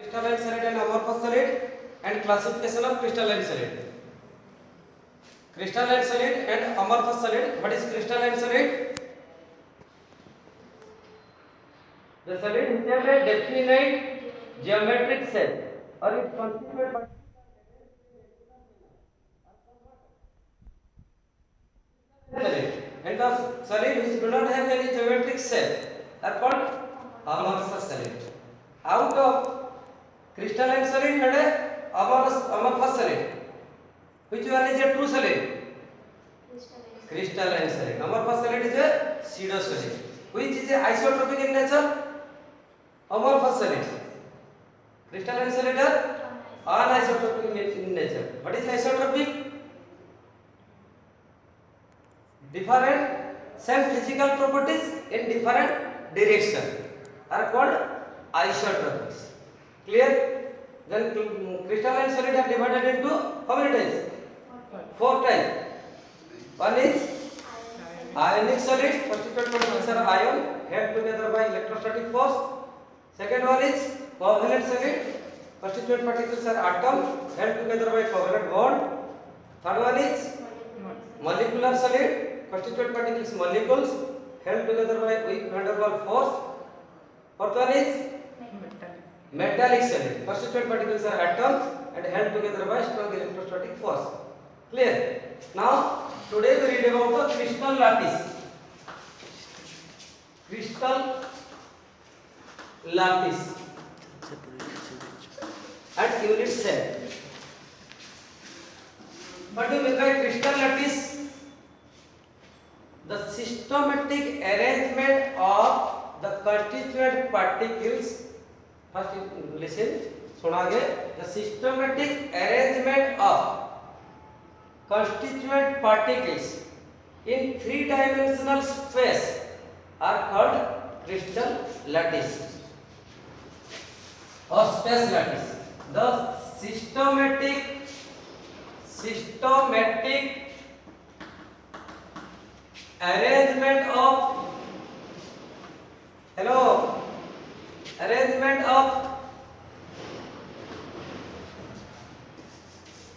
crystalline solid and amorphous solid and classification of crystalline solid. Crystalline solid and amorphous solid. What is crystalline solid? The solid which have a definite geometric shape or its constituent particles solid, and the solid which do not have any geometric shape are called amorphous solid. Out of crystalline solid and amorphous solid, which one is a true solid? Crystalline solid. Amorphous solid is a pseudo solid. Which is a isotropic in nature? Amorphous solid. Crystalline solid are anisotropic in nature. What is isotropic? Different same physical properties in different direction are called isotropics. Clear? Then crystalline solid are divided into how many types? 4 types. One is ionic solid, constituted particles are ion held together by electrostatic force. Second one is covalent solid, constituted particles are atom held together by covalent bond. Third one is molecular solid, constituted particles molecules held together by weak van der Waals force. Fourth one is metallic solid, constituted particles are atoms and held together by strong electrostatic force. Clear? Now today we read about the crystal lattice. Crystal lattice and unit cell. What do you mean by crystal lattice? The systematic arrangement of the constituent particles. First listen, सुनागे. The systematic arrangement of constituent particles in three-dimensional space are called crystal lattice or space lattice. The systematic arrangement of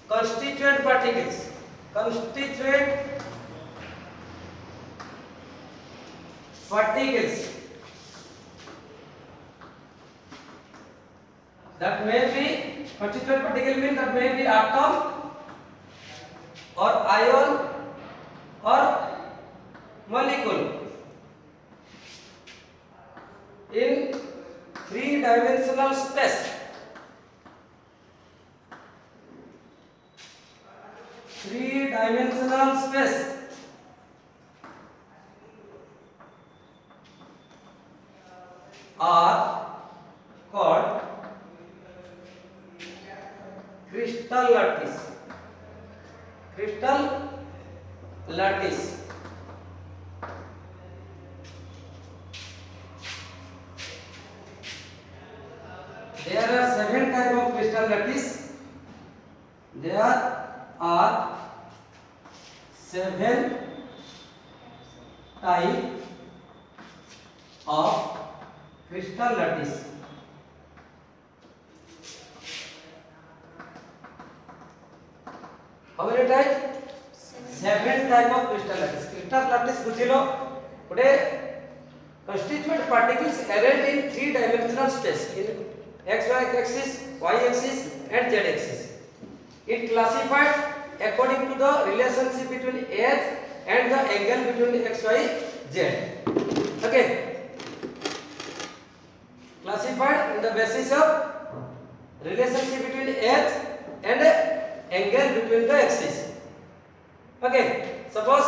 constituent particles that may be constituent particle means that may be atom or ion or molecule in three-dimensional space. Three-dimensional space are called crystal lattice. Crystal lattice. There are 7 types of crystal lattice. There are 7 types of crystal lattice. How many types? 7 types of crystal lattice. Crystal lattice बुझिलो. Today, constituent particles arranged in three-dimensional space in x, y axis, y axis, and z axis. It classified according to the relationship between h and the angle between x, y, z. Okay. Classified in the basis of relationship between h and angle between the axis. Okay. Suppose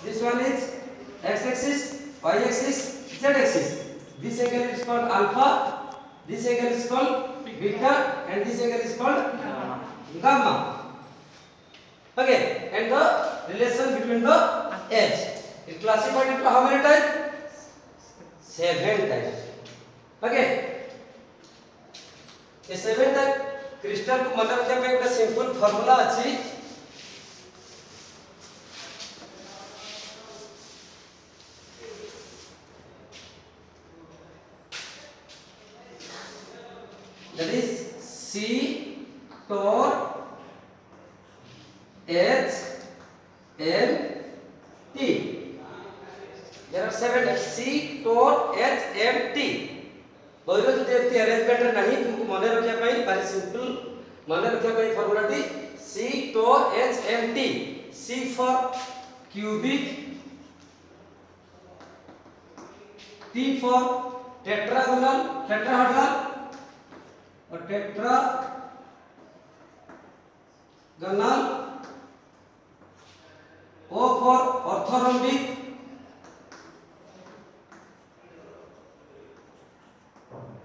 this one is x axis, y axis, z axis. This angle is called alpha, this angle is called beta, and this angle is called gamma. Okay. And the relation between the edge is classified into how many types? 7 types. Okay. ये 7 type crystal को मन रखिया पे एक simple formula अछि. That is torr H M T. There are 7 C torr H M T. बहिरो जो Devti arrangement नहीं तुमको मने रखिया पई वेरी सिंपल मने रखिया पई formula T C torr H M T. C for cubic, T for tetragonal tetrahedral और tetragonal, O for orthorhombic,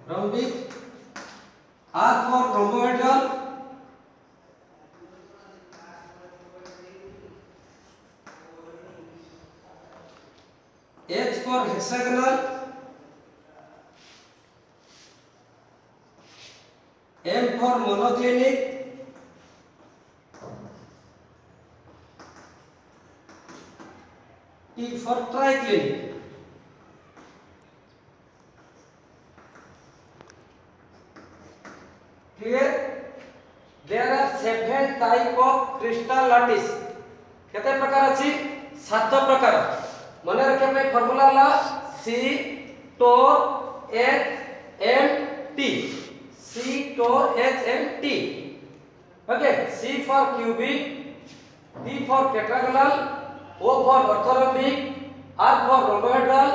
rhombic, R for rhombohedral, H for hexagonal, M for monoclinic, T for triclinic. Clear? There are 7 type of crystal lattice. केते प्रकार अछि? 7 प्रकार. मने रखे में formula La C torr H M T. C torr H M T. Okay, C for cubic, T for tetragonal, O for orthorhombic, R for rhombohedral,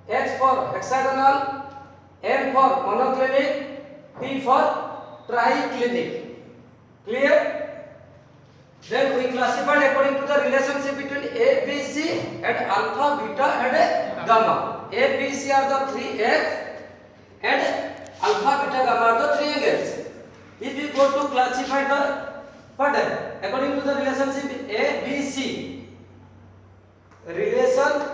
H for hexagonal, M for monoclinic, T for triclinic. Clear? Then we classified according to the relationship between A, B, C and alpha, beta and gamma. A, B, C are the 3 H and alpha, beta, gamma are the 3 angles. If we go to classify the further according to the relationship A, B, C, relationship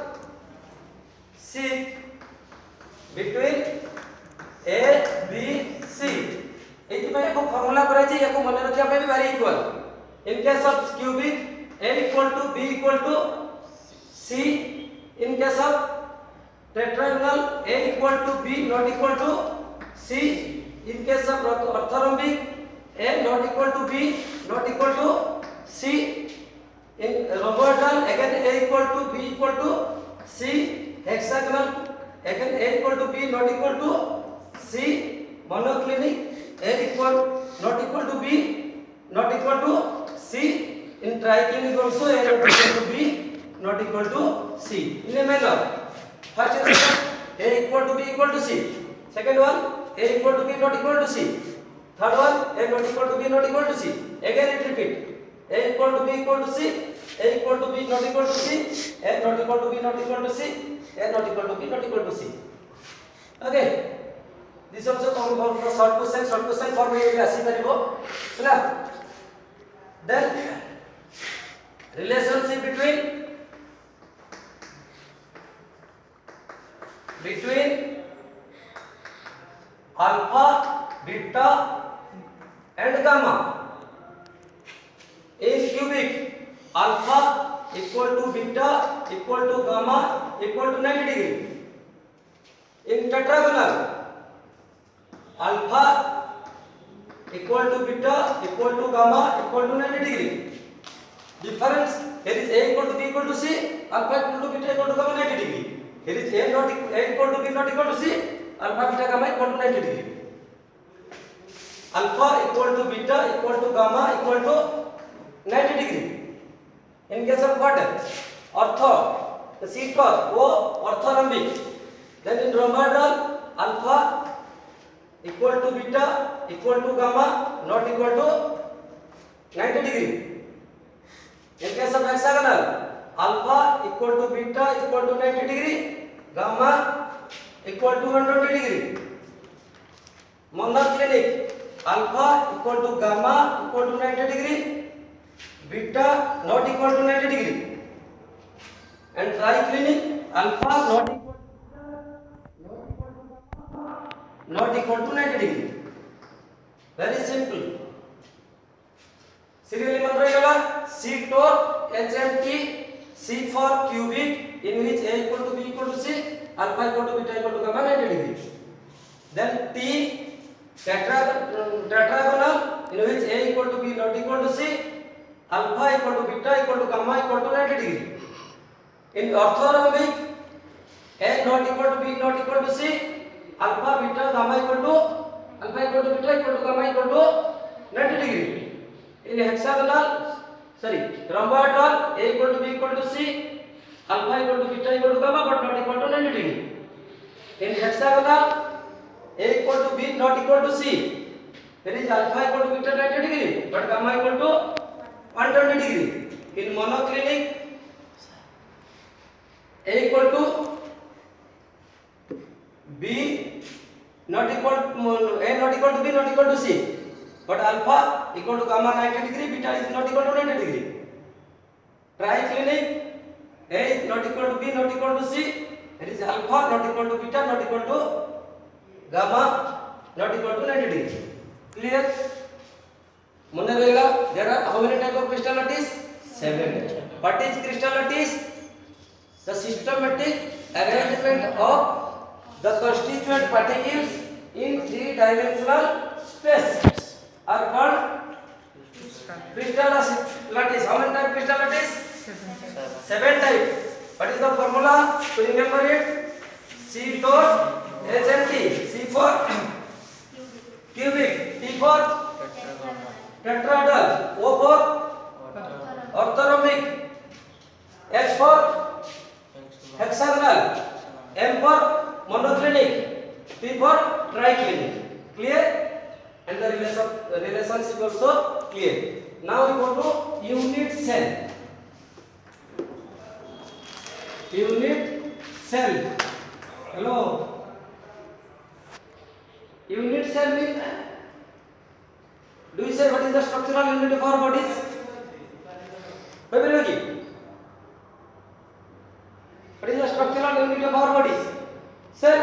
between A, B, C. एति पे को formula करे छी एको मने रखिया पे भी very equal. In case of cubic, A equal to B equal to C. In case of tetragonal, A equal to B not equal to C. In case of orthorhombic, A not equal to B not equal to C. In rhombohedral, again A equal to B equal to C. Hexagonal, again A equal to B not equal to C. Monoclinic, A equal not equal to B not equal to C. In triclinic also A not equal to B not equal to C. In a manner, first is A equal to B equal to C. Second one, A equal to B not equal to C. Third one, A not equal to B not equal to C. Again it repeat. A equal to B equal to C. A equal to B not equal to C. A not equal to B not equal to C. A not equal to B not equal to C. Okay. This also come from the short question form में भी आसी परिबो ना. Then relationship between alpha, beta and gamma. In cubic, alpha equal to beta equal to gamma equal to 90 degree. In tetragonal, alpha equal to beta equal to gamma equal to 90 degree. Difference, here is A equal to B equal to C, alpha equal to beta equal to gamma 90 degree. Here is A equal to B not equal to C, alpha beta gamma equal to 90 degree. Alpha equal to beta equal to gamma equal to 90 degree. In case of what? Ortho, the C for O orthorhombic. Then in rhombohedral, alpha equal to beta equal to gamma not equal to 90 degree. In case of hexagonal, alpha equal to beta equal to 90 degree, gamma equal to 120 degree. Monoclinic, alpha equal to gamma equal to 90 degree, beta not equal to 90 degree. And triclinic, alpha not equal to 90 degree. Very simple. Serially man rahega C torr HMT. C for cubic in which A equal to B equal to C, alpha equal to beta equal to gamma 90 degree. Then T tetragonal in which A equal to B not equal to C, alpha equal to beta equal to gamma equal to 90 degree. In orthorhombic, A not equal to B not equal to C, alpha beta gamma equal to beta equal to gamma equal to 90 degree. In hexagonal, rhomboidal, A equal to B equal to C, alpha equal to beta equal to gamma but not equal to 90 degree. In hexagonal, A equal to B not equal to C, there is alpha equal to beta 90 degree but gamma equal to 120 degree. In monoclinic, A equal to B not equal to A not equal to B not equal to C, but alpha equal to gamma 90 degree, beta is not equal to 90 degree. Triclinic, A is not equal to B not equal to C, there is alpha not equal to beta not equal to gamma not equal to 90 degree. Clear? Mone rahega, there are how many type of crystal lattice? 7. What is crystal lattice? The systematic arrangement of the constituent particles in three-dimensional space are called crystal lattice. How many type crystal lattice? 7 type. What is the formula to remember it? C for HNT, C for cubic, T for tetrahedral, O for orthorhombic, H for hexagonal, M for monoclinic, P for triclinic. Clear? And the relationship also clear. Now we go to unit cell. Unit cell. Hello. Unit cell means, do you say what is the structural unit of our bodies? What is the structural unit of our bodies? Cell.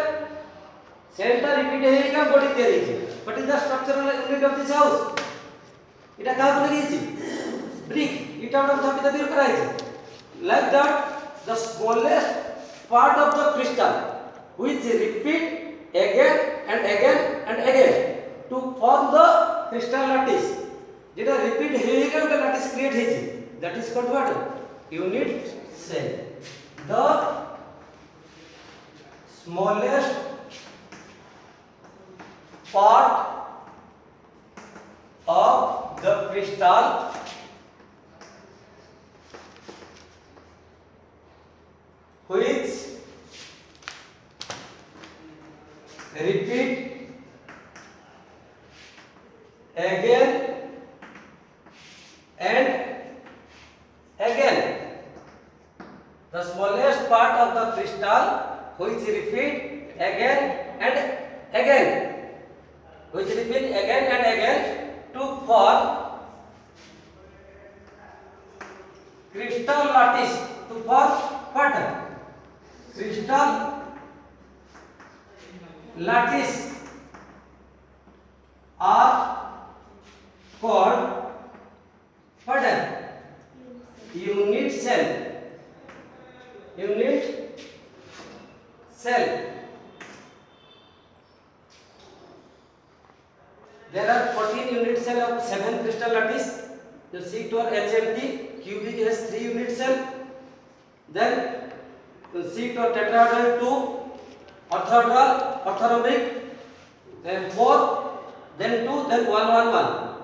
Cell ta repeat ହେଇକା body ତିଆରି ହେଇଛି. What is the structural unit of this house? এটা কাହା করে ହେଇଛି? Brick. ଇଟା ଗୋଟେ ଧାପି ଧାପି କରା ହେଇଛି. Like that, the smallest part of the crystal which repeat again and again and again to form the crystal lattice. যেটা repeat ହେଇକା ଗୋଟେ lattice create ହେଇଛି. That is called what? Unit cell. The smallest part of the crystal which repeat again and again. The smallest part of the crystal which repeat again and again, which repeat again and again to form crystal lattice. To form what? Crystal lattice are called what? Unit cell. Unit cell. There are 14 unit cell of 7 crystal lattice. The sheet or HMT, cubic has 3 unit cell. Then the sheet or tetrahedral 2, orthohedral, orthorhombic, then 4, then 2, then 1, 1, 1.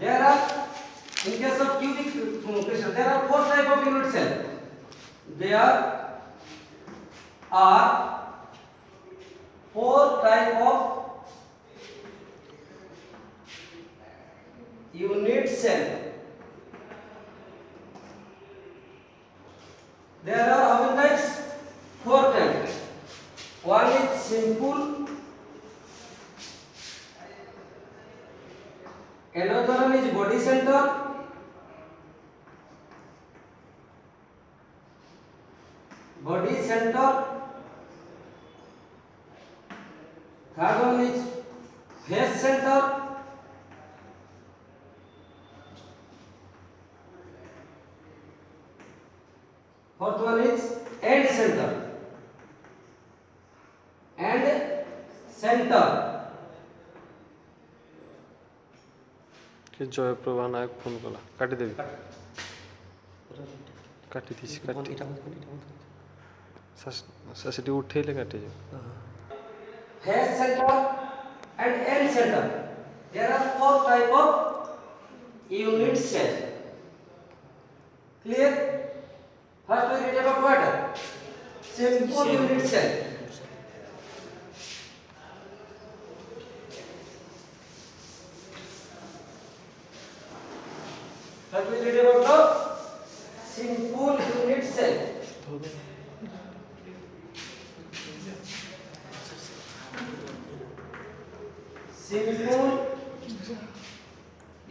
There are, in case of cubic crystal, there are 4 type of unit cell. There are 4 type of unit cell. There are how many types? 4 types. One is simple, another one is body center, third one is face center, fourth one is end center and center. कि जयप्रभा नायक phone कला काटिदेवी काटी सेठी उठेले काटी Face center and end center. There are 4 type of unit cell. Clear? First we read about what? Simple unit cell. First we read about the simple unit cell. Simple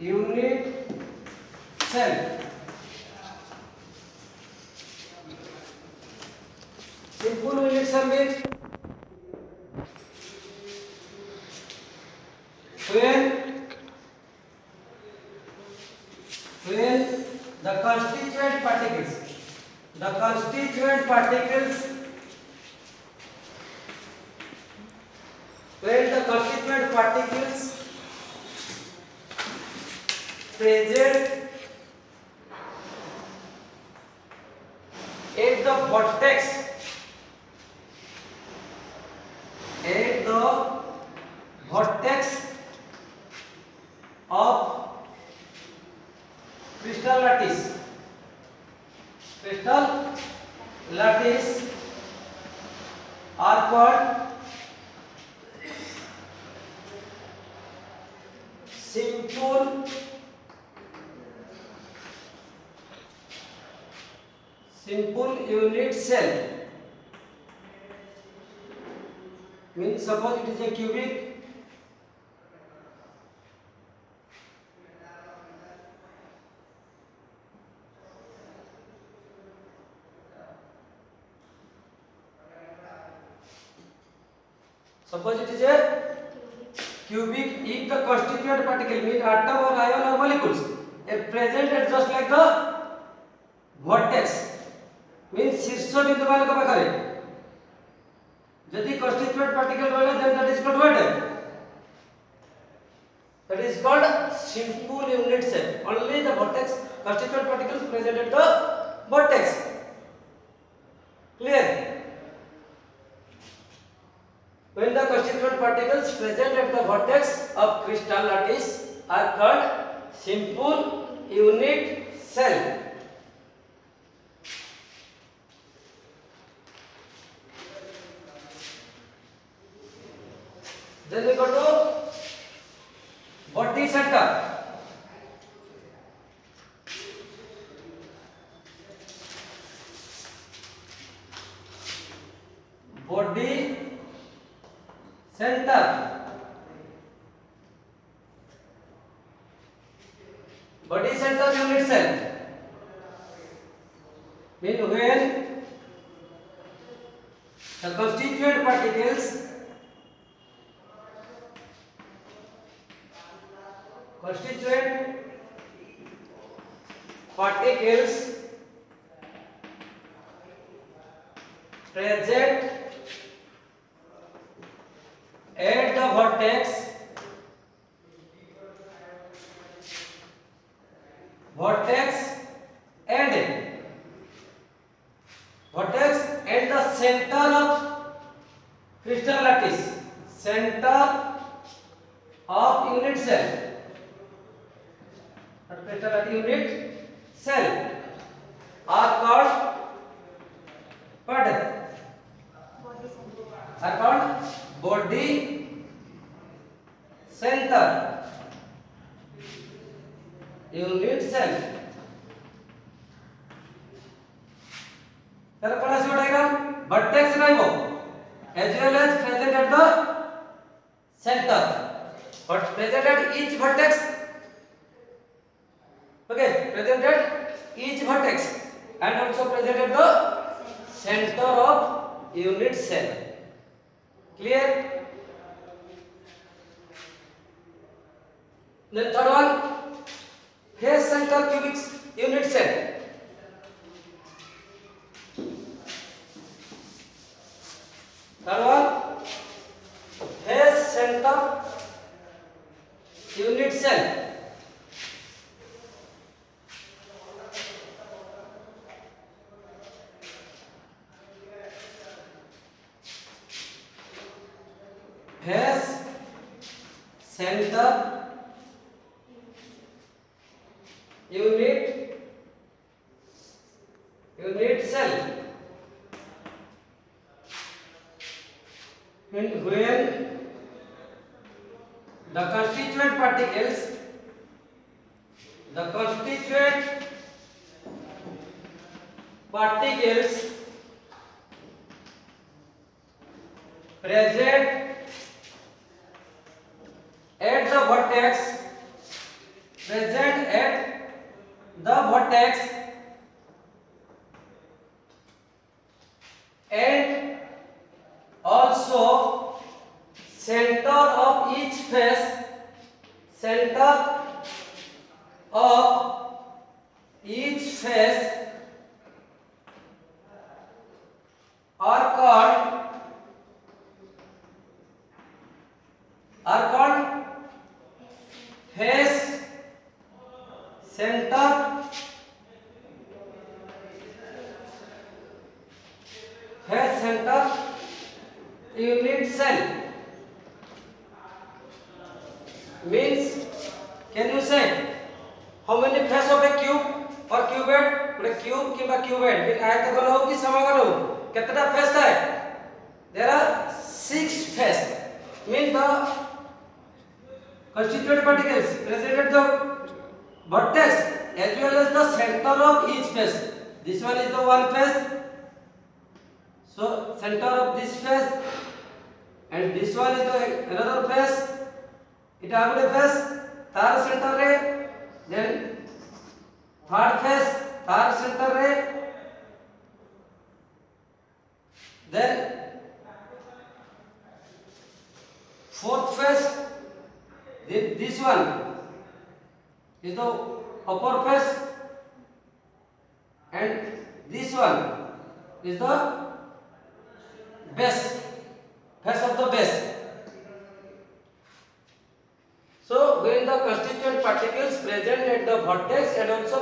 unit cell. Simple unit cell means when the constituent particles present at the vertex of crystal lattice are called simple unit cell. Means suppose it is a cubic, if the constituent particle means atom or ion or molecules are present at just like the vertex means शीर्ष बिंदु वाले पाखरे यदि constituent particle रहे then that is called what? That is called simple unit cell. Only the vertex constituent particles present at the vertex. Clear? When the constituent particles present at the vertex of crystal lattice are called simple unit cell. Then we go to body center. Body center. Body center unit cell. Mean when the constituent particles present at the vertex and the center of crystal lattice, center of unit cell, crystal lattice unit cell are called body center unit cell. तर पढ़ा diagram vertex रहिबो as well as present at the center, but present at each vertex. Okay, present at each vertex and also present at the center of unit cell. Clear? Then third one, face center cubic unit cell. Third one, face center unit cell. center unit cell. And when the constituent particles present at the vertex and also center of each face are called face center unit cell. Means, can you say how many face of a cube or cuboid? गोटे cube किबा cuboid बिन आयताकार हो कि समकोण हो केतटा face थाए? There are 6 face. Mean the constituent particles present at the vertex as well as the center of each face. This one is the one face, so center of this face, and this one is the another face. It agule face tar center re, then third face tar center re, then fourth face. This one is the upper face, and this one is the base face of the base. So when the constituent particles present at the vertex and also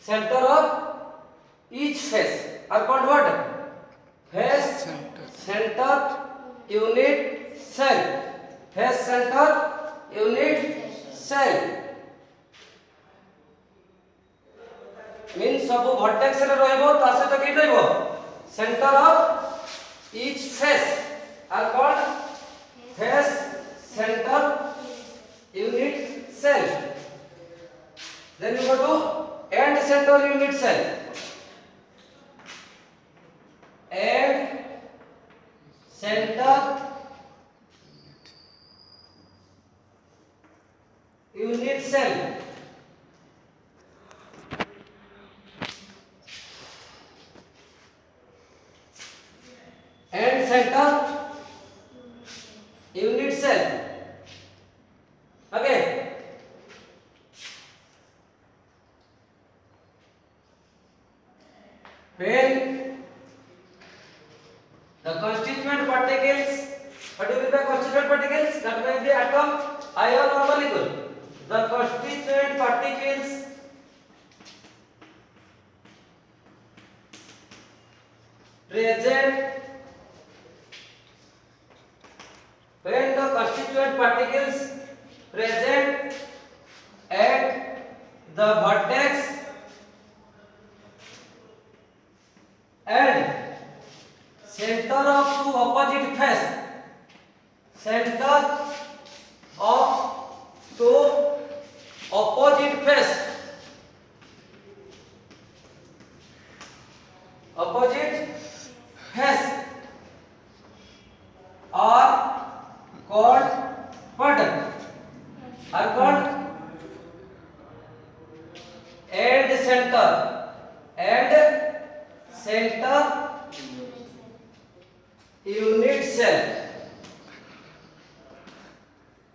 center of each face are called what? Face center unit cell. Face center unit cell means सब vertex रे रहइबो ता सहित कि रहइबो center of each face are called face center unit cell. Then you go to end center unit cell. End center unit cell. End center unit cell. Okay. When the constituent particles, what do you mean by constituent particles? That may be atom, ion or molecule. The constituent particles present when the constituent particles present at the vertex and center of two opposite face, center of two opposite face are called what? Are called end center unit cell.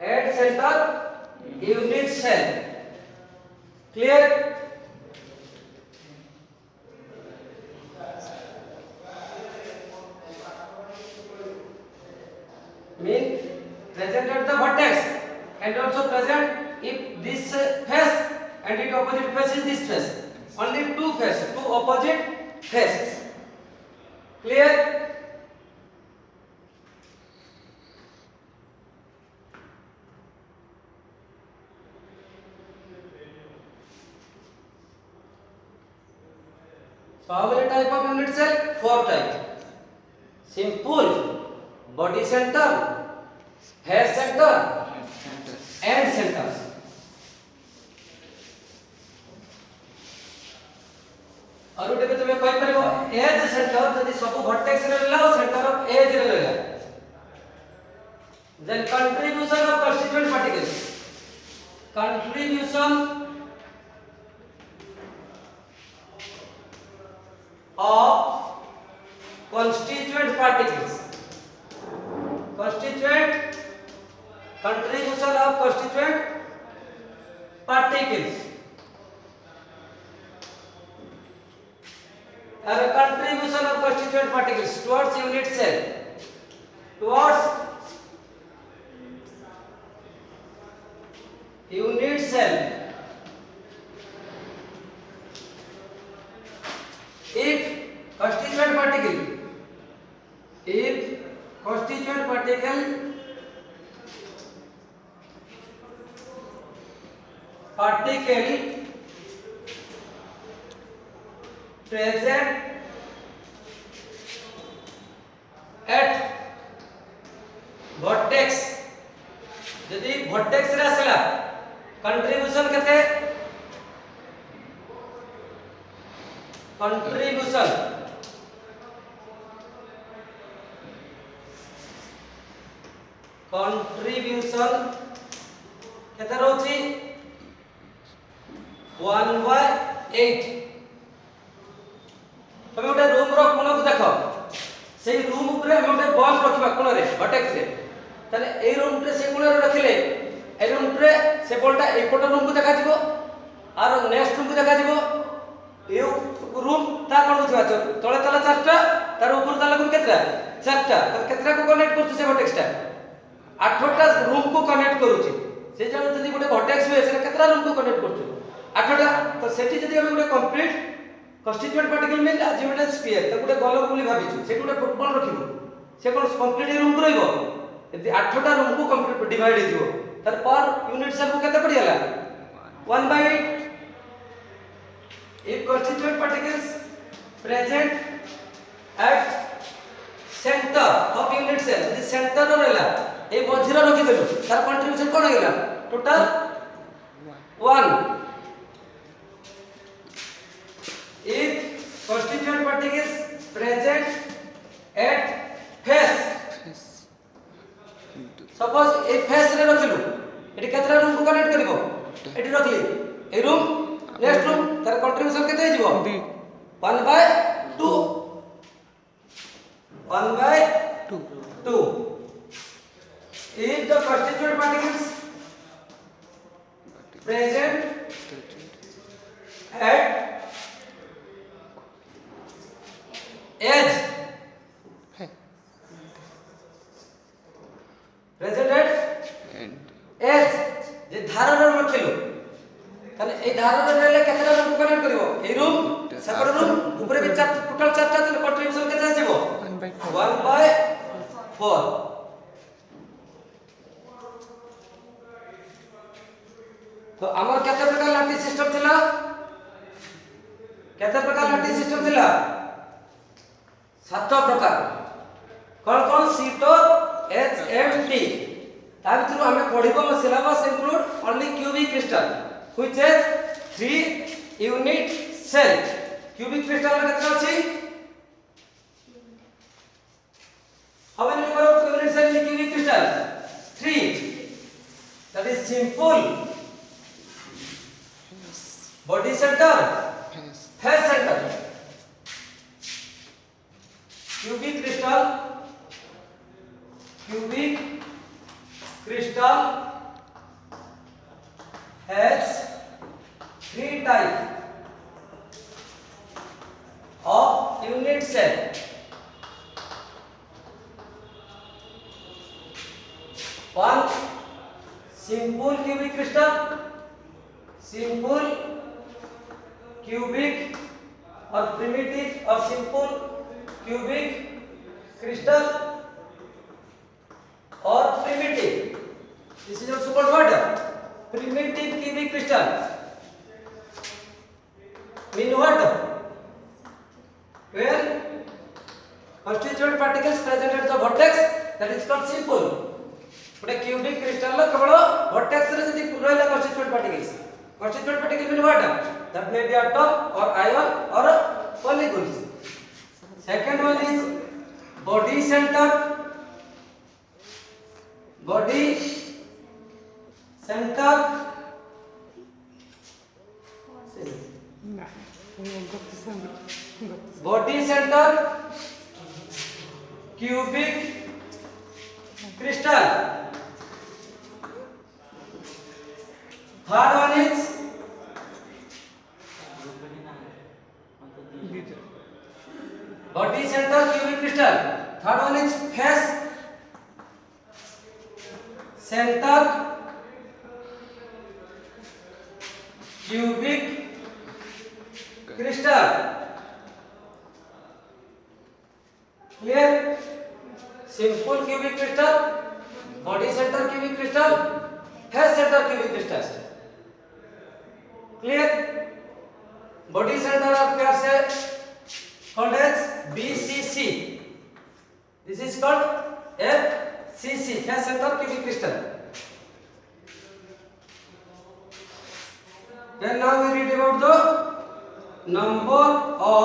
End center unit cell. Clear? Mean present at the vertex and also present if this face and its opposite face is this face. Only two faces, two opposite faces. Clear? So how many type of unit cell? 4 type. Simple, body center, hair center, and center. और उठे पे तुम्हें कोई परिबो as centre जदि सब vertex रे रहला centre of edge रे रहला then contribution of constituent particles contribution of constituent particles constituent contribution of constituent particles or contribution of constituent particles towards unit cell towards unit cell if constituent particle present at vertex यदि vertex रे आसला contribution केते contribution केते रहउची 1/8 तमे ओटा room रो कोन को देखो सेही रूम ऊपर हम ओटा बॉल रखबा कोन रे वर्टेक्स रे तले ए रूम रे से कोन रे रखिले ए रूम रे से बॉलटा ए पट रूम को देखा जिवो आर नेक्स्ट रूम को देखा जिवो ए रूम ता कोन बुझवा तळे तला चारटा तार ऊपर तला कोन केतरा चारटा त केतरा को कनेक्ट करछु से वर्टेक्स टा आठटा रूम को कनेक्ट करूची से जण जदी गोटे वर्टेक्स हुए से केतरा रूम को कनेक्ट करछु आठटा तो सेठी जदी हम गोटे complete constituent particle means geometric sphere तो गोटे गोल बोली भाबिछु से गोटे फुटबॉल रखिबो से कोन कंप्लीट रूम को रहइबो यदि 8टा रूम को कंप्लीट डिवाइड हे दिबो तर पर यूनिट सेल को केते पडियाला 1/8 if constituent particles present at center of unit cell यदि सेंटर रो रहला ए मझिरा रखि देलु तार कंट्रीब्यूशन कोन हेला total 1 if constituent particles present at face suppose ए face रे रखिलु एटी केतरा रूम को कनेक्ट करिवो एटी रखली ए रूम नेक्स्ट रूम तार कंट्रीब्यूशन केते हिजबो 1/2 1/2 if the constituent particles present at edge present at edge जे धार रे रखिलु तने ए धार रे रहले केतरा रूम को कनेक्ट करिवो ए रूम सेपरेट रूम ऊपर भी टोटल 4टा तने कंट्रीब्यूशन केते आसीबो 1/4 तो हमर केते प्रकार लाठी सिस्टम थिला केते प्रकार लाठी सिस्टम थिला 7 प्रकार कौन कौन सीटो HMT ता भितर हमें पढिबो syllabus include only cubic crystal which is 3 unit cell cubic crystal केतना अछि how many number of unit cell in cubic crystal 3 that is simple body centre face centre cubic crystal has 3 type of unit cell one simple cubic crystal simple cubic or primitive or simple cubic crystal or primitive this is also called what primitive cubic crystal mean what when constituent particles present at the vertex, that is called simple. But a cubic crystal lo kebalo vertex re jodi rahila constituent particle mean what? That may be atom or ion or molecules. Second one is body center. Cubic crystal. Third one is body center cubic crystal. Third one is face center cubic crystal. Clear? Simple cubic crystal, body center cubic crystal, face center cubic crystal. Clear? Body center of क्या से called as BCC. This is called FCC, face center cubic crystal. Then now we read about the number of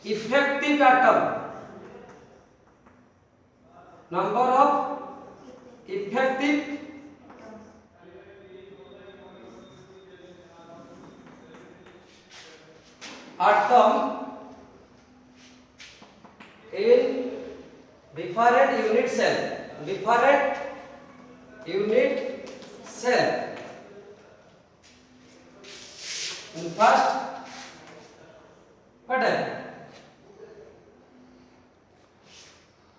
effective atom. Number of effective atom in different unit cell. In first, what है?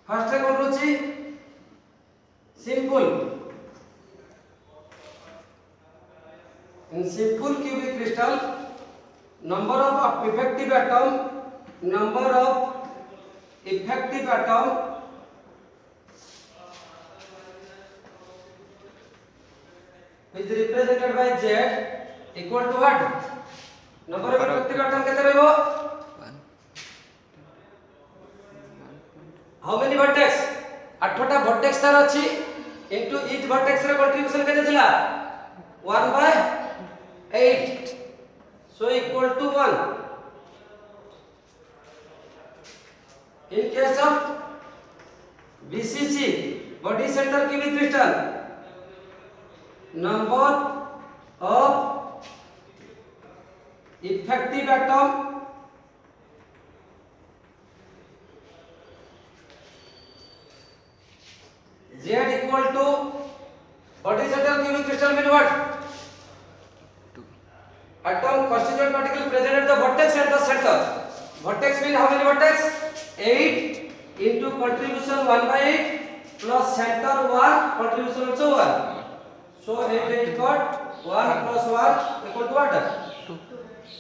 First one होची simple. In simple cubic crystal, number of effective atom is represented by Z equal to what? Number of effective atom केते रहबो? How many vertex? 8टा vertex तार अछि into each vertex रे contribution केते थिला? 1/8. So equal to 1. In case of BCC, body center cubic crystal, number of effective atom Z equal to body center cubic crystal mean what? Atom constituent particle present at the vertex and the center. Vertex mean how many vertex? 8 into contribution 1/8 plus center 1 contribution also 1. So 8 got 1 plus 1 equal to what?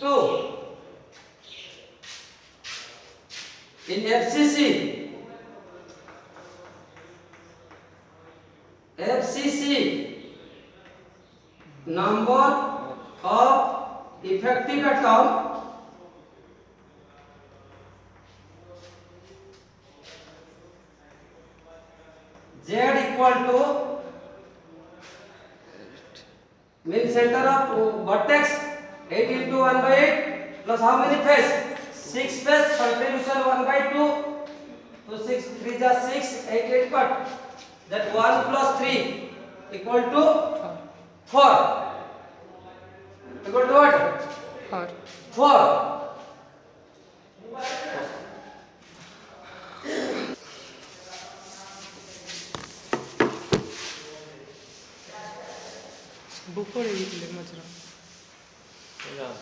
2. In FCC, number of effective atom Z equal to mean center of vertex 8 into 1/8 plus how many face? 6 face contribution 1/2. So 6 3 is 6, 8 cut. That 1 plus 3 equal to 4. Equal to what? 4. Book पड़ेगी मजरा ଯାହା